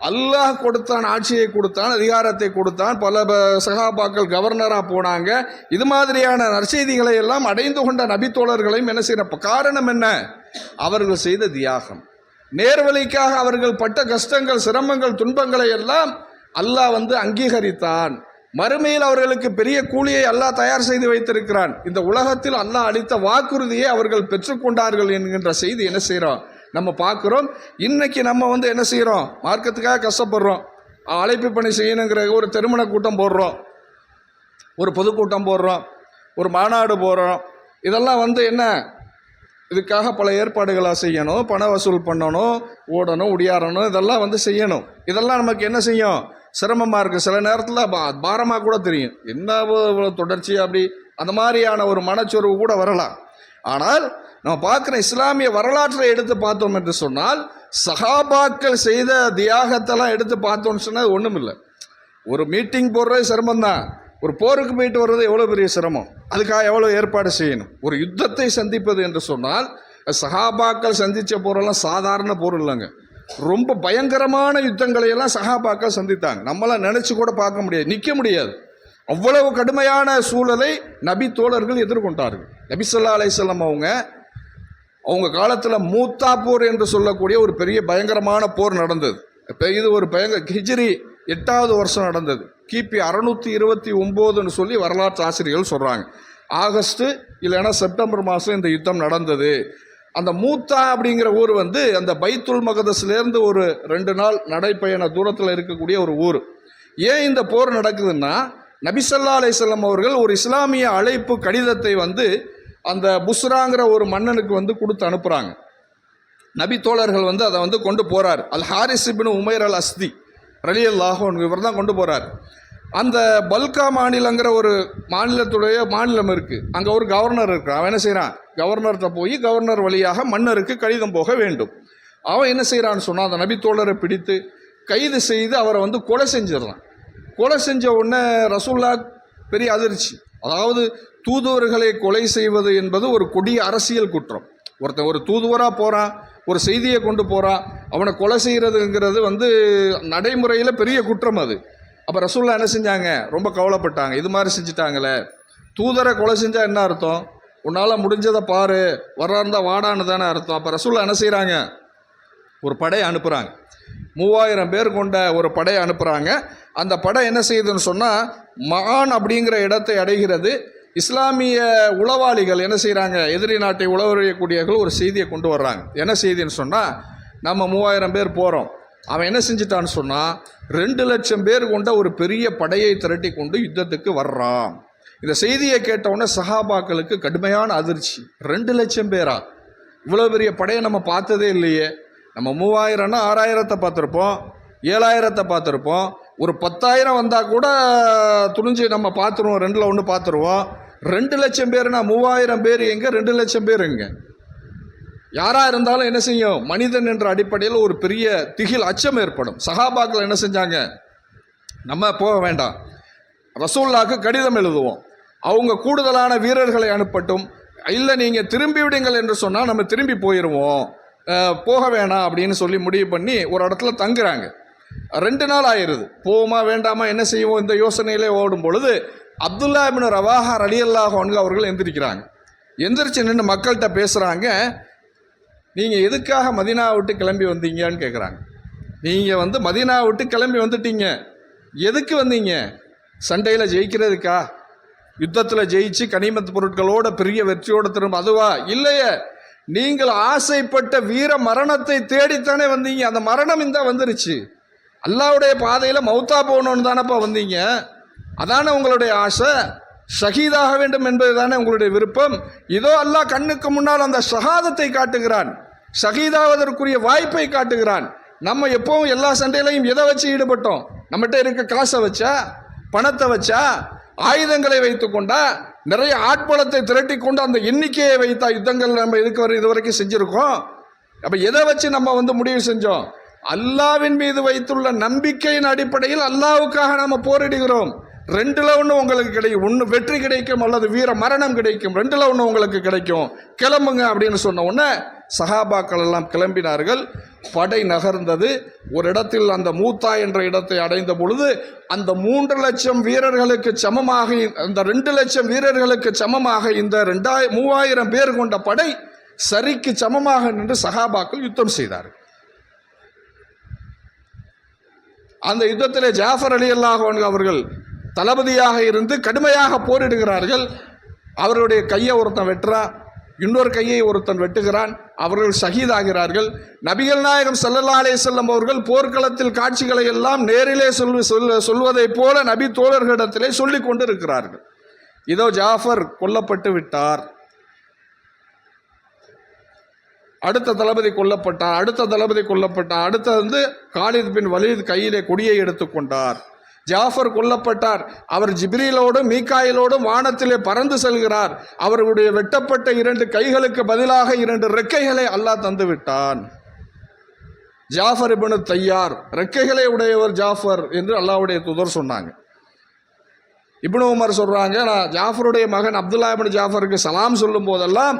அல்லாஹ் கொடுத்தான், ஆட்சியை கொடுத்தான், அதிகாரத்தை கொடுத்தான். பல சஹாபாக்கள் கவர்னராக போனாங்க. இது மாதிரியான நற்செய்திகளை எல்லாம் அடைந்து கொண்ட நபித்தோழர்களையும் என்ன செய்யற காரணம் என்ன? அவர்கள் செய்த தியாகம். நேர்வழிக்காக அவர்கள் பட்ட கஷ்டங்கள், சிரமங்கள், துன்பங்களை எல்லாம் அல்லாஹ் வந்து அங்கீகரித்தான். மறுமையில் அவர்களுக்கு பெரிய கூலியை அல்லாஹ் தயார் செய்து வைத்திருக்கிறான். இந்த உலகத்தில் அல்லாஹ் அளித்த வாக்குறுதியை அவர்கள் பெற்றுக்கொண்டார்கள் என்கின்ற செய்தி என்ன செய்கிறோம்? நம்ம பார்க்குறோம். இன்னைக்கு நம்ம வந்து என்ன செய்கிறோம்? மார்க்கத்துக்காக கஷ்டப்படுறோம், அழைப்பு பணி செய்யணுங்கிற ஒரு திருமண கூட்டம் போடுறோம், ஒரு பொதுக்கூட்டம் போடுறோம், ஒரு மாநாடு போடுறோம். இதெல்லாம் வந்து என்ன? இதுக்காக பல ஏற்பாடுகளாக செய்யணும், பண வசூல் பண்ணணும், ஓடணும், உடியாரணும், இதெல்லாம் வந்து செய்யணும். இதெல்லாம் நமக்கு என்ன செய்யும்? சிரமமாக இருக்குது. சில நேரத்தில் பாரமாக கூட தெரியும். என்ன தொடர்ச்சியாக அப்படி அந்த மாதிரியான ஒரு மனச்சோர்வு கூட வரலாம். ஆனால் நம்ம பார்க்குற இஸ்லாமிய வரலாற்றை எடுத்து பார்த்தோம் என்று சொன்னால், சஹாபாக்கள் செய்த தியாகத்தெல்லாம் எடுத்து பார்த்தோம்னு சொன்னால் ஒன்றும் இல்லை. ஒரு மீட்டிங் போடுறது சிரமம்தான், ஒரு போருக்கு போயிட்டு வர்றது எவ்வளோ பெரிய சிரமம், அதுக்காக எவ்வளோ ஏற்பாடு செய்யணும். ஒரு யுத்தத்தை சந்திப்பது என்று சொன்னால், சஹாபாக்கள் சந்தித்த போரெல்லாம் சாதாரண போர் இல்லைங்க. ரொம்ப பயங்கரமான யுத்தங்களை எல்லாம் சஹாபாக்கள் சந்தித்தாங்க. நம்மளாம் நினைச்சு கூட பார்க்க முடியாது, நிற்க முடியாது. அவ்வளவு கடுமையான சூழலை நபி தோழர்கள் எதிர்கொண்டார்கள். நபி ஸல்லல்லாஹு அலைஹி வஸல்லம் அவங்க காலத்தில் மூத்தா போர் என்று சொல்லக்கூடிய ஒரு பெரிய பயங்கரமான போர் நடந்தது. இப்போ இது ஒரு ஹிஜ்ரி 8வது வருஷம் நடந்தது. கிபி 629 சொல்லி வரலாற்று ஆசிரியர்கள் சொல்கிறாங்க. ஆகஸ்ட் இல்லைன்னா செப்டம்பர் மாதம் இந்த யுத்தம் நடந்தது. அந்த மூத்தா அப்படிங்கிற ஊர் அந்த பைத்துல் மக்தஸ்லேருந்து ஒரு 2 நாள் நடைப்பயண தூரத்தில் இருக்கக்கூடிய ஒரு ஊர். ஏன் இந்த போர் நடக்குதுன்னா, நபி ஸல்லல்லாஹு அலைஹி வஸல்லம் அவர்கள் ஒரு இஸ்லாமிய அழைப்பு கடிதத்தை அந்த புஸ்ராங்கிற ஒரு மன்னனுக்கு கொடுத்து அனுப்புகிறாங்க. நபி தோழர்கள் அதை கொண்டு போகிறார். அல் ஹாரிஸ் இப்னு உமைர் அல் அஸ்தி ரலியல்லாஹு அன்ஹு இவர் தான் கொண்டு போகிறார். அந்த பல்கா மாநிலங்கிற ஒரு மாநிலம் இருக்குது. அங்கே ஒரு கவர்னர் இருக்கிறான். அவன் என்ன செய்கிறான், கவர்னர்கிட்ட போய் கவர்னர் வழியாக மன்னருக்கு கடிதம் போக வேண்டும். அவன் என்ன செய்கிறான்னு சொன்னால், அந்த நபி தோழரை பிடித்து கைது செய்து அவரை கொலை செஞ்சிடறான். கொலை செஞ்ச உடனே ரசூலுல்லாஹ் பெரிய அதிர்ச்சி. அதாவது தூதுவர்களை கொலை செய்வது என்பது ஒரு கொடிய அரசியல் குற்றம். ஒருத்தன் ஒரு தூதுவராக போகிறான், ஒரு செய்தியை கொண்டு போகிறான், அவனை கொலை செய்கிறதுங்கிறது நடைமுறையில் பெரிய குற்றம் அது. அப்போ ரசூலுல்லாஹ் என்ன செஞ்சாங்க, ரொம்ப கவலைப்பட்டாங்க. இது மாதிரி செஞ்சுட்டாங்களே, தூதரை கொலை செஞ்சால் என்ன அர்த்தம், உன்னால் முடிஞ்சதை பாரு, வர்றாருந்தா வாடான்னு தானே அர்த்தம். அப்போ ரசூலுல்லாஹ் என்ன செய்கிறாங்க, ஒரு படையை அனுப்புகிறாங்க. 3000 பேர் கொண்ட ஒரு படையை அனுப்புகிறாங்க. அந்த படை என்ன செய்யுதுன்னு சொன்னால், மகான் அப்படிங்கிற இடத்தை அடைகிறது. இஸ்லாமிய உளவாளிகள் என்ன செய்கிறாங்க, எதிரி நாட்டை உளவறியக்கூடியவர்கள் ஒரு செய்தியை கொண்டு வர்றாங்க. என்ன செய்தின்னு சொன்னால், நம்ம 3000 பேர் போகிறோம், அவன் என்ன செஞ்சிட்டான்னு சொன்னால் 2 லட்சம் பேர் கொண்ட ஒரு பெரிய படையை திரட்டி கொண்டு யுத்தத்துக்கு வர்றான். இந்த செய்தியை கேட்டவுடனே சஹாபாக்களுக்கு கடுமையான அதிர்ச்சி. 2 லட்சம் பேரா, இவ்வளோ பெரிய படையை நம்ம பார்த்ததே இல்லையே. நம்ம 3000னா 6000 பார்த்துருப்போம், 7000 பார்த்துருப்போம். ஒரு 10,000 வந்தால் கூட துணிஞ்சு நம்ம பார்த்துருவோம், 2ல் 1 பார்த்துருவோம். 2 லட்சம் பேர்னா 3000 பேர் எங்கே, 2 லட்சம் பேர் எங்கே? யாராக இருந்தாலும் என்ன செய்யும், மனிதன் என்ற அடிப்படையில் ஒரு பெரிய திகில், அச்சம் ஏற்படும். சஹாபாக்கள் என்ன செஞ்சாங்க, நம்ம போக வேண்டாம், ரசூலுல்லாஹ்க்கு கடிதம் எழுதுவோம், அவங்க கூடுதலான வீரர்களை அனுப்பட்டும், இல்லை நீங்கள் திரும்பி விடுங்கள் என்று சொன்னால் நம்ம திரும்பி போயிடுவோம், போக வேணாம் அப்படின்னு சொல்லி முடிவு பண்ணி ஒரு இடத்துல தங்குறாங்க. 2 நாள் ஆயிடுது. போவோமா வேண்டாமா என்ன செய்வோம் இந்த யோசனையிலே ஓடும் பொழுது அப்துல்லா இப்னு ரவாஹா ரலியல்லாஹு அன்ஹு அவர்கள் எந்திரிக்கிறாங்க. எந்திரிச்சு நின்று மக்கள்கிட்ட பேசுகிறாங்க. நீங்கள் எதுக்காக மதீனா விட்டு கிளம்பி வந்தீங்கன்னு கேட்குறாங்க. நீங்கள் மதீனா விட்டு கிளம்பி வந்துட்டீங்க, எதுக்கு வந்தீங்க? சண்டையில் ஜெயிக்கிறதுக்கா, யுத்தத்தில் ஜெயிச்சு கனிமத்து பொருட்களோட பெரிய வெற்றியோடு திரும்ப அதுவா? இல்லையே, நீங்கள் ஆசைப்பட்ட வீர மரணத்தை தேடித்தானே வந்தீங்க. அந்த மரணம் இந்த வந்துருச்சு. அல்லாஹ்வுடைய பாதையில் மௌத்தா போகணுன்னு தானப்பா வந்தீங்க. அதானே உங்களுடைய ஆசை, ஷஹீதாக வேண்டும் என்பது தானே உங்களுடைய விருப்பம். இதோ அல்லாஹ் கண்ணுக்கு முன்னால் அந்த ஷஹாதத்தை காட்டுகிறான், ஷஹீதாவதற்குரிய வாய்ப்பை காட்டுகிறான். நம்ம எப்பவும் எல்லா சண்டையிலையும் எதை வச்சு ஈடுபட்டோம்? நம்மகிட்ட இருக்க காசை வச்சா, பணத்தை வச்சா, ஆயுதங்களை வைத்து கொண்டா, நிறைய ஆட்பலத்தை திரட்டி கொண்டு அந்த எண்ணிக்கையை வைத்தா யுத்தங்கள் நம்ம இதுவரைக்கும் செஞ்சுருக்கோம். அப்போ எதை வச்சு நம்ம முடிவு செஞ்சோம்? அல்லாவின் மீது வைத்துள்ள நம்பிக்கையின் அடிப்படையில் அல்லாவுக்காக நம்ம போரிடுகிறோம். 2ல் 1 உங்களுக்கு கிடைக்கும், 1 வெற்றி கிடைக்கும் அல்லது வீர மரணம் கிடைக்கும், 2ல் 1 உங்களுக்கு கிடைக்கும், கிளம்புங்க அப்படின்னு சொன்ன உடனே சஹாபாக்கள் எல்லாம் கிளம்பினார்கள். படை நகர்ந்தது. ஒரு இடத்தில் அந்த மூத்தா என்ற இடத்தை அடைந்த பொழுது அந்த 3 லட்சம் வீரர்களுக்கு சமமாக, அந்த 2 லட்சம் வீரர்களுக்கு சமமாக இந்த 3000 பேர் கொண்ட படை சரிக்கு சமமாக நின்று சஹாபாக்கள் யுத்தம் செய்தார்கள். அந்த யுத்தத்திலே ஜாஃபர் ரலியல்லாஹு அன்ஹு அவர்கள் தளபதியாக இருந்து கடுமையாக போரிடுகிறார்கள். அவருடைய கையை ஒருத்தன் வெட்டுறான், இன்னொரு கையை ஒருத்தன் வெட்டுகிறான், அவர்கள் ஷஹீதாகிறார்கள். நபிகள் நாயகம் ஸல்லல்லாஹு அலைஹி வஸல்லம் அவர்கள் போர்க்களத்தில் காட்சிகளை எல்லாம் நேரிலே சொல்வதைப் போல நபி தோழர்களிடத்திலே சொல்லிக் கொண்டு இருக்கிறார்கள். இதோ ஜாஃபர் கொல்லப்பட்டு விட்டார், அடுத்த தளபதி கொல்லப்பட்டார், அடுத்த தளபதி கொல்லப்பட்டார், அடுத்த காலித் பின் வலீத் கையிலே கொடியை எடுத்துக்கொண்டார். ஜாஃபர் கொல்லப்பட்டார். அவர் ஜிப்ரீலோடும் மீகாயிலோடும் வானத்திலே பறந்து செல்கிறார். அவர்களுடைய வெட்டப்பட்ட 2 கைகளுக்கு பதிலாக 2 ரெக்கைகளை அல்லாஹ் தந்து விட்டான். ஜாஃபர் இப்னு தையார், ரெக்கைகளை உடையவர் ஜாஃபர் என்று அல்லாஹ்வுடைய தூதர் சொன்னாங்க. இப்னு உமர் சொல்றாங்க, நான் ஜாஃபருடைய மகன் அப்துல்லா இப்னு ஜாஃபருக்கு சலாம் சொல்லும் போதெல்லாம்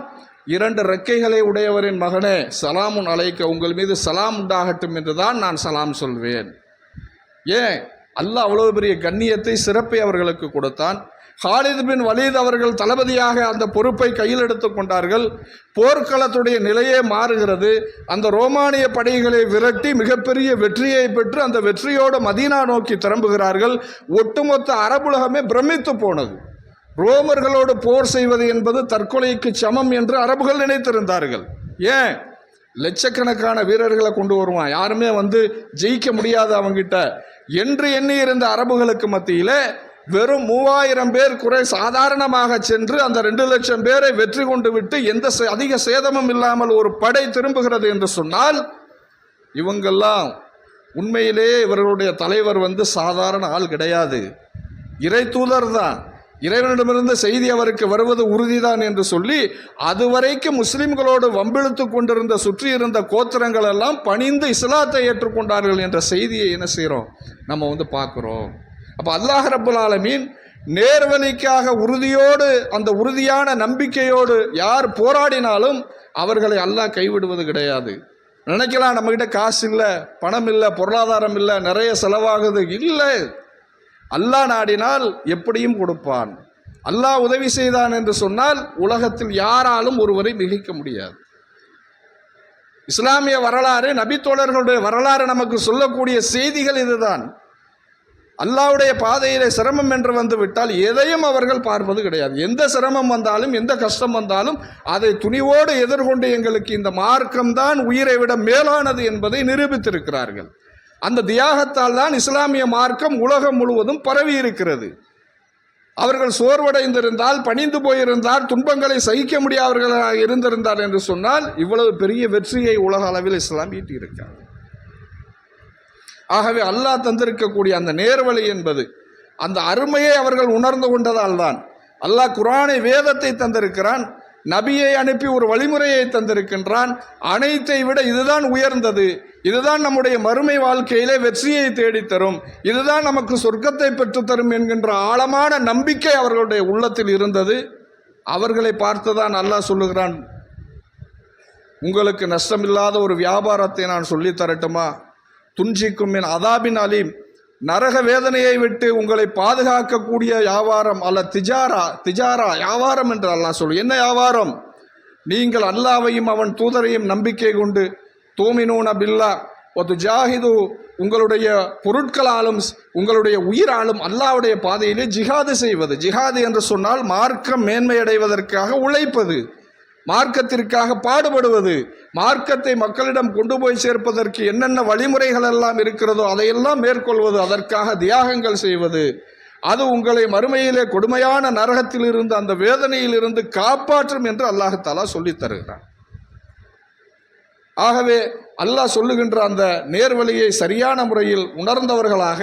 2 ரெக்கைகளை உடையவரின் மகனே, சலாமுன் அலைக்க, உங்கள் மீது சலாம் உண்டாகட்டும் என்றுதான் நான் சலாம் சொல்வேன். ஏன்? அல்லாஹ் அவ்வளவு பெரிய கண்ணியத்தை, சிறப்பை அவர்களுக்கு கொடுத்தான். ஹாலித் பின் வலீத் அவர்கள் தளபதியாக அந்த பொறுப்பை கையில் எடுத்து கொண்டார்கள். போர்க்களத்துடைய நிலையே மாறுகிறது. அந்த ரோமானிய படைகளை விரட்டி மிகப்பெரிய வெற்றியை பெற்று அந்த வெற்றியோடு மதீனா நோக்கி திரும்புகிறார்கள். ஒட்டுமொத்த அரபுலகமே பிரமித்து போனது. ரோமர்களோடு போர் செய்வது என்பது தற்கொலைக்கு சமம் என்று அரபுகள் நினைத்திருந்தார்கள். ஏன்? லட்சக்கணக்கான வீரர்களை கொண்டு வருவான், யாருமே ஜெயிக்க முடியாது அவங்கிட்ட என்று எண்ணி இருந்த அரபுகளுக்கு மத்தியில் வெறும் 3000 பேர் குறை சாதாரணமாக சென்று அந்த 2 லட்சம் பேரை வெற்றி கொண்டு விட்டு எந்த அதிக சேதமும் இல்லாமல் ஒரு படை திரும்புகிறது என்று சொன்னால், இவங்கெல்லாம் உண்மையிலே இவர்களுடைய தலைவர் சாதாரண ஆள் கிடையாது, இறை தூதர் தான், இறைவனிடமிருந்து செய்தி அவருக்கு வருவது உறுதிதான் என்று சொல்லி அதுவரைக்கும் முஸ்லிம்களோடு வம்பிழுத்து கொண்டிருந்த சுற்றி இருந்த கோத்திரங்கள் எல்லாம் பணிந்து இஸ்லாத்தை ஏற்றுக்கொண்டார்கள் என்ற செய்தியை என்ன செய்கிறோம், நம்ம பார்க்குறோம். அப்போ அல்லாஹ் ரப்புல் ஆலமீன் நேர்வழிக்காக உறுதியோடு, அந்த உறுதியான நம்பிக்கையோடு யார் போராடினாலும் அவர்களை அல்லாஹ் கைவிடுவது கிடையாது. நினைக்கலாம் நம்மகிட்ட காசு இல்லை, பணம் இல்லை, பொருளாதாரம் இல்லை, நிறைய செலவாகுது. இல்லை, அல்லாஹ் நாடினால் எப்படியும் கொடுப்பான். அல்லாஹ் உதவி செய்தான் என்று சொன்னால் உலகத்தில் யாராலும் ஒருவரை மிகைக்க முடியாது. இஸ்லாமிய வரலாறு, நபித்தோழர்களுடைய வரலாறு நமக்கு சொல்லக்கூடிய செய்திகள் இதுதான். அல்லாஹ்வுடைய பாதையிலே சிரமம் என்று வந்துவிட்டால் எதையும் அவர்கள் பார்ப்பது கிடையாது. எந்த சிரமம் வந்தாலும், எந்த கஷ்டம் வந்தாலும் அதை துணிவோடு எதிர்கொண்டு எங்களுக்கு இந்த மார்க்கம்தான் உயிரை விட மேலானது என்பதை நிரூபித்திருக்கிறார்கள். அந்த தியாகத்தால் தான் இஸ்லாமிய மார்க்கம் உலகம் முழுவதும் பரவி இருக்கிறது. அவர்கள் சோர்வடைந்திருந்தால், பணிந்து போயிருந்தால், துன்பங்களை சகிக்க முடியாதவர்களாக இருந்திருந்தார் என்று சொன்னால் இவ்வளவு பெரிய வெற்றியை உலக அளவில் இஸ்லாம் ஈட்டியிருக்கிறார். ஆகவே அல்லாஹ் தந்திருக்கக்கூடிய அந்த நேர்வழி என்பது, அந்த அருமையை அவர்கள் உணர்ந்து கொண்டதால் தான் அல்லாஹ் குர்ஆனை, வேதத்தை தந்திருக்கிறான். நபியை அனுப்பி ஒரு வழிமுறையை தந்திருக்கின்றான். அனைத்தை விட இதுதான் உயர்ந்தது, இதுதான் நம்முடைய மறுமை வாழ்க்கையிலே வெற்றியை தேடித்தரும், இதுதான் நமக்கு சொர்க்கத்தை பெற்றுத்தரும் என்கின்ற ஆழமான நம்பிக்கை அவர்களுடைய உள்ளத்தில் இருந்தது. அவர்களை பார்த்துதான் அல்லாஹ் சொல்லுகிறான், உங்களுக்கு நஷ்டமில்லாத ஒரு வியாபாரத்தை நான் சொல்லித் தரட்டுமா? துன்ஜிக்கும் மின் அதாபின் அலீம், நரக வேதனையை விட்டு உங்களை பாதுகாக்கக்கூடிய வியாபாரம் அல்ல, திஜாரா வியாபாரம் என்று அல்லாஹ் சொல்லு. என்ன வியாபாரம்? நீங்கள் அல்லாஹ்வையும் அவன் தூதரையும் நம்பிக்கை கொண்டு, தூமினூன பில்லா ஒத்து ஜாஹிது, உங்களுடைய பொருட்களாலும் உங்களுடைய உயிராலும் அல்லாஹ்வுடைய பாதையிலே ஜிஹாது செய்வது. ஜிஹாது என்று சொன்னால் மார்க்கம் மேன்மையடைவதற்காக உழைப்பது, மார்க்கத்திற்காக பாடுபடுவது, மார்க்கத்தை மக்களிடம் கொண்டு போய் சேர்ப்பதற்கு என்னென்ன வழிமுறைகள் எல்லாம் இருக்கிறதோ அதையெல்லாம் மேற்கொள்வது, அதற்காக தியாகங்கள் செய்வது. அது உங்களை மறுமையிலே கொடுமையான நரகத்தில் இருந்து, அந்த வேதனையில் இருந்து காப்பாற்றும் என்று அல்லாஹ் தஆலா சொல்லித் தருகிறான். ஆகவே அல்லாஹ் சொல்லுகின்ற அந்த நேர்வழியை சரியான முறையில் உணர்ந்தவர்களாக,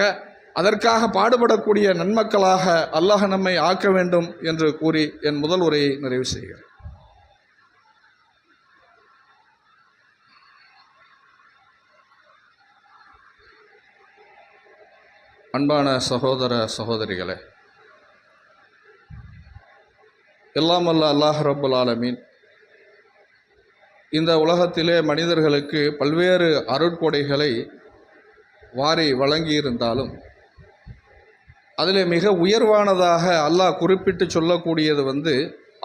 அதற்காக பாடுபடக்கூடிய நன்மக்களாக அல்லாஹ் நம்மை ஆக்க வேண்டும் என்று கூறி என் முதல் உரையை நிறைவு செய்கிறேன். அன்பான சகோதர சகோதரிகளே, எல்லாம் வல்ல அல்லாஹ் ரப்புல் ஆலமீன் இந்த உலகத்திலே மனிதர்களுக்கு பல்வேறு அருட்கொடைகளை வாரி வழங்கியிருந்தாலும் அதில் மிக உயர்வானதாக அல்லாஹ் குறிப்பிட்டு சொல்லக்கூடியது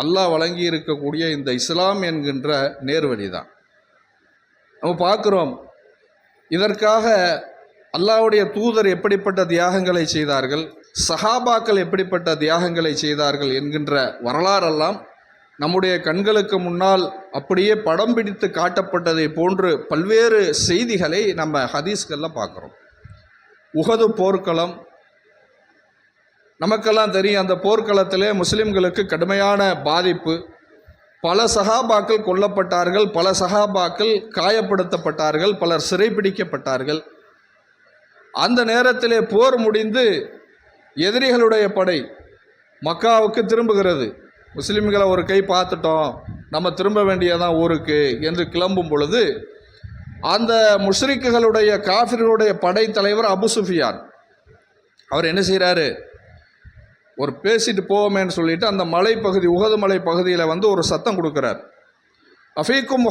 அல்லாஹ் வழங்கியிருக்கக்கூடிய இந்த இஸ்லாம் என்கின்ற நேர்வழி தான். நம்ம பார்க்குறோம், இதற்காக அல்லாஹ்வுடைய தூதர் எப்படிப்பட்ட தியாகங்களை செய்தார்கள், சஹாபாக்கள் எப்படிப்பட்ட தியாகங்களை செய்தார்கள் என்கின்ற வரலாறெல்லாம் நம்முடைய கண்களுக்கு முன்னால் அப்படியே படம் பிடித்து காட்டப்பட்டதை போன்று பல்வேறு செய்திகளை நம்ம ஹதீஸ்களில் பார்க்குறோம். உஹது போர்க்களம் நமக்கெல்லாம் தெரியும். அந்த போர்க்களத்திலே முஸ்லிம்களுக்கு கடுமையான பாதிப்பு, பல சஹாபாக்கள் கொல்லப்பட்டார்கள், பல சஹாபாக்கள் காயப்படுத்தப்பட்டார்கள், பலர் சிறைப்பிடிக்கப்பட்டார்கள். அந்த நேரத்திலே போர் முடிந்து எதிரிகளுடைய படை மக்காவுக்கு திரும்புகிறது. முஸ்லிம்களை ஒரு கை பார்த்துட்டோம், நம்ம திரும்ப வேண்டியதான் ஊருக்கு என்று கிளம்பும் பொழுது அந்த முஷ்ரிக்குகளுடைய காஃபிர்களுடைய படை தலைவர் அபு சுஃபியான் அவர் என்ன செய்கிறாரு, ஒரு பேசிட்டு போவோமேன்னு சொல்லிட்டு அந்த மலைப்பகுதி, உஹது மலை பகுதியில் ஒரு சத்தம் கொடுக்குறார். அஃபீக்கும்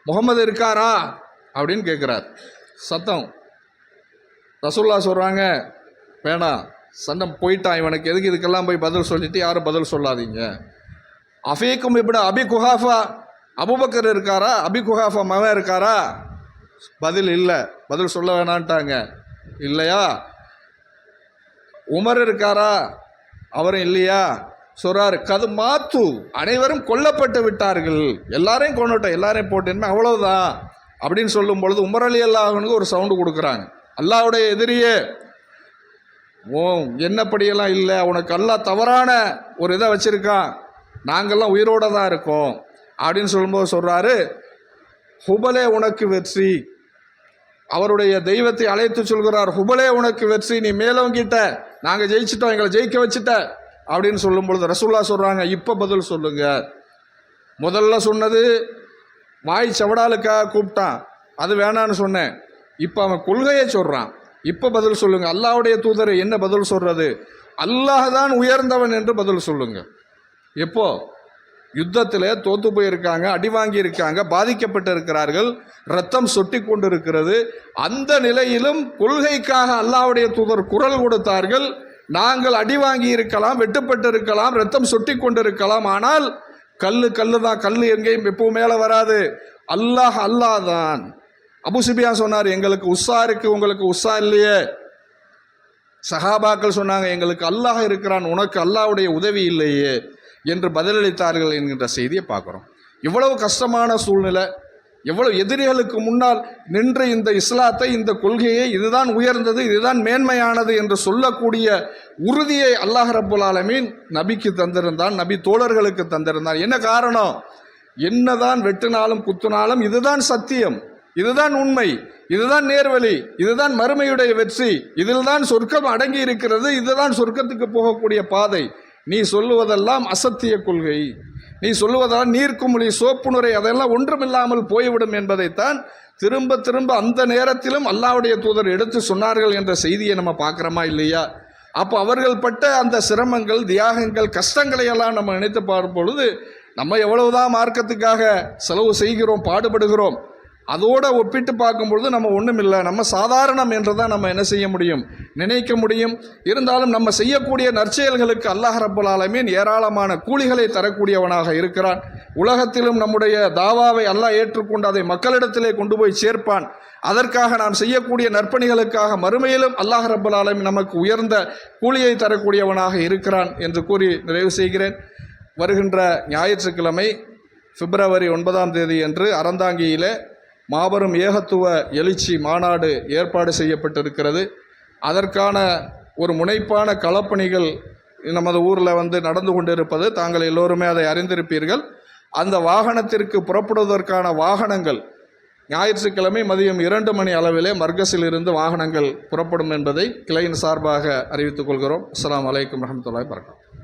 முகமது இருக்காரா அப்படின்னு கேட்குறார். சத்தம். ரசூலுல்லாஹ் சொல்கிறாங்க, வேணாம், சண்டை போயிட்டான் இவனுக்கு, எதுக்கு இதுக்கெல்லாம் போய் பதில் சொல்லிட்டு யாரும் பதில் சொல்லாதீங்க. அஃபீக்கும் இப்னு அபி குஹாஃபா, அபூபக்கர் இருக்காரா, அபி குஹாஃபா மகன் இருக்காரா? பதில் இல்லை, பதில் சொல்ல வேணான்ட்டாங்க. இல்லையா? உமர் இருக்காரா? அவரும் இல்லையா? சொல்றாரு, கது மாத்து, அனைவரும் கொல்லப்பட்டு விட்டார்கள், எல்லாரையும் கொண்டுட்டோம், எல்லாரையும் போட்டேன், அவ்வளவுதான் அப்படின்னு சொல்லும் பொழுது உமர் அலி அல்லாஹ்வுக்கு ஒரு சவுண்டு கொடுக்குறாங்க. அல்லாஹ்வுடைய எதிரியே, ஓ என்னப்படியெல்லாம் இல்லை, உனக்கு அல்லாஹ் தவறான ஒரு இதை வச்சிருக்கான், நாங்கள்லாம் உயிரோட தான் இருக்கோம் அப்படின்னு சொல்லும்போது சொல்றாரு, ஹுபலே உனக்கு வெற்றி. அவருடைய தெய்வத்தை அழைத்து சொல்கிறார், ஹுபலே உனக்கு வெற்றி, நீ மேலவங்கிட்ட, நாங்கள் ஜெயிச்சிட்டோம், எங்களை ஜெயிக்க வச்சுட்ட அப்படின்னு சொல்லும் பொழுது ரசூலுல்லாஹ் சொல்கிறாங்க, இப்போ பதில் சொல்லுங்க. முதல்ல சொன்னது வாய் சவடாலுக்காக கூப்பிட்டான், அது வேணான்னு சொன்னேன். இப்போ அவன் கொள்கையை சொல்கிறான், இப்போ பதில் சொல்லுங்க. அல்லாஹ்வுடைய தூதரை என்ன பதில் சொல்றது? அல்லாஹ் தான் உயர்ந்தவன் என்று பதில் சொல்லுங்க. எப்போ? யுத்தத்தில் தோத்து போயிருக்காங்க, அடி வாங்கி இருக்காங்க, பாதிக்கப்பட்டு இருக்கிறார்கள், ரத்தம் சொட்டி கொண்டு இருக்கிறது. அந்த நிலையிலும் கொள்கைக்காக அல்லாஹ்வுடைய தூதர் குரல் கொடுத்தார்கள். நாங்கள் அடி வாங்கி இருக்கலாம், வெட்டுப்பட்டு இருக்கலாம், ரத்தம் சொட்டி கொண்டு இருக்கலாம், ஆனால் கல்லு தான், கல் எங்கேயும் எப்பவும் மேலே வராது, அல்லாஹ் தான். அபு சுபியான் சொன்னார், எங்களுக்கு உஸ்ஸா இருக்கு, உங்களுக்கு உஸ்ஸா இல்லையே. சஹாபாக்கள் சொன்னாங்க, எங்களுக்கு அல்லாஹ் இருக்கிறான், உனக்கு அல்லாஹ்வுடைய உதவி இல்லையே என்று பதிலளித்தார்கள் என்கின்ற செய்தியை பார்க்குறோம். இவ்வளவு கஷ்டமான சூழ்நிலை, எவ்வளவு எதிரிகளுக்கு முன்னால் நின்று இந்த இஸ்லாத்தை, இந்த கொள்கையை, இதுதான் உயர்ந்தது, இதுதான் மேன்மையானது என்று சொல்லக்கூடிய உறுதியை அல்லாஹ் ரப்புல் ஆலமீன் நபிக்கு தந்திருந்தான், நபி தோழர்களுக்கு தந்திருந்தான். என்ன காரணம்? என்னதான் வெட்டினாலும் குத்தினாலும் இதுதான் சத்தியம், இதுதான் உண்மை, இதுதான் நேர்வழி, இதுதான் மறுமையுடைய வெற்றி, இதில் தான் சொர்க்கம் அடங்கி இருக்கிறது, இதுதான் சொர்க்கத்துக்கு போகக்கூடிய பாதை. நீ சொல்லுவதெல்லாம் அசத்திய கொள்கை, நீ சொல்லுவதெல்லாம் நீர்க்குமிழி சோப்புணுரை, அதெல்லாம் ஒன்றுமில்லாமல் போய்விடும் என்பதைத்தான் திரும்ப திரும்ப அந்த நேரத்திலும் அல்லாஹ்வுடைய தூதர் எடுத்து சொன்னார்கள் என்ற செய்தியை நம்ம பார்க்குறோமா இல்லையா? அப்போ அவர்கள் பட்ட அந்த சிரமங்கள், தியாகங்கள், கஷ்டங்களை எல்லாம் நம்ம நினைத்து பார்க்கும் பொழுது நம்ம எவ்வளவுதான் மார்க்கத்துக்காக செலவு செய்கிறோம், பாடுபடுகிறோம், அதோடு ஒப்பிட்டு பார்க்கும்பொழுது நம்ம ஒன்றும் இல்லை, நம்ம சாதாரணம் என்று தான் நம்ம என்ன செய்ய முடியும், நினைக்க முடியும். இருந்தாலும் நம்ம செய்யக்கூடிய நற்செயல்களுக்கு அல்லாஹ் ரப்புல் ஆலமீன் ஏராளமான கூலிகளை தரக்கூடியவனாக இருக்கிறான். உலகத்திலும் நம்முடைய தாவாவை அல்லாஹ் ஏற்றுக்கொண்டு அதை மக்களிடத்திலே கொண்டு போய் சேர்ப்பான். அதற்காக நாம் செய்யக்கூடிய நற்பணிகளுக்காக மறுமையிலும் அல்லாஹ் ரப்புல் ஆலமீன் நமக்கு உயர்ந்த கூலியை தரக்கூடியவனாக இருக்கிறான் என்று கூறி நிறைவு செய்கிறேன். வருகின்ற ஞாயிற்றுக்கிழமை பிப்ரவரி 9 அன்று அறந்தாங்கியிலே மாபெரும் ஏகத்துவ எழுச்சி மாநாடு ஏற்பாடு செய்யப்பட்டிருக்கிறது. அதற்கான ஒரு முனைப்பான களப்பணிகள் நமது ஊரில் நடந்து கொண்டிருப்பது தாங்கள் எல்லோருமே அதை அறிந்திருப்பீர்கள். அந்த வாகனத்திற்கு புறப்படுவதற்கான வாகனங்கள் ஞாயிற்றுக்கிழமை மதியம் 2 மணி அளவிலே மர்கஸில் இருந்து வாகனங்கள் புறப்படும் என்பதை கிளையின் சார்பாக அறிவித்துக் கொள்கிறோம். அஸ்ஸலாமு அலைக்கும் வரஹ்மத்துல்லாஹி வபரகாத்துஹு.